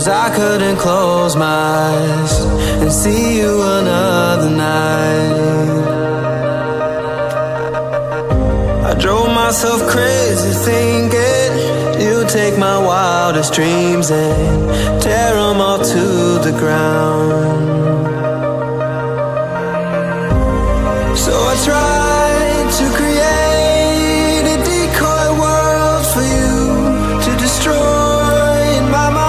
I couldn't close my eyes and see you another night. I drove myself crazy thinking you'd take my wildest dreams and tear them all to the ground. So I tried to create a decoy world for you to destroy in my mind.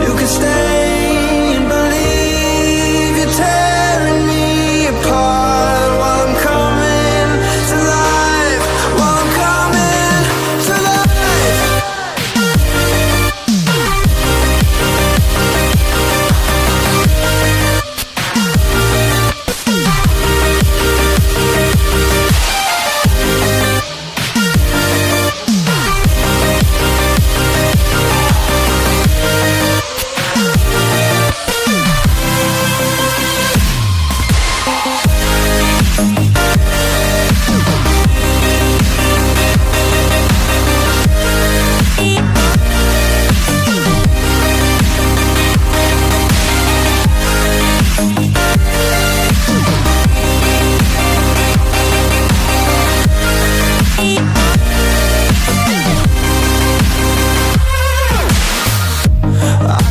You could stay and believe you're tearing me apart while I'm coming to life, while I'm coming to life.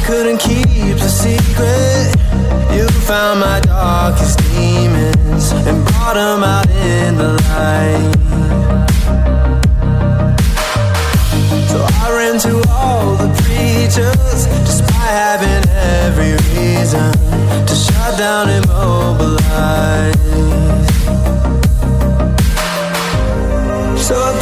Couldn't keep the secret. You found my darkest demons and brought them out in the light. So I ran to all the preachers, despite having every reason to shut down and mobilize. So I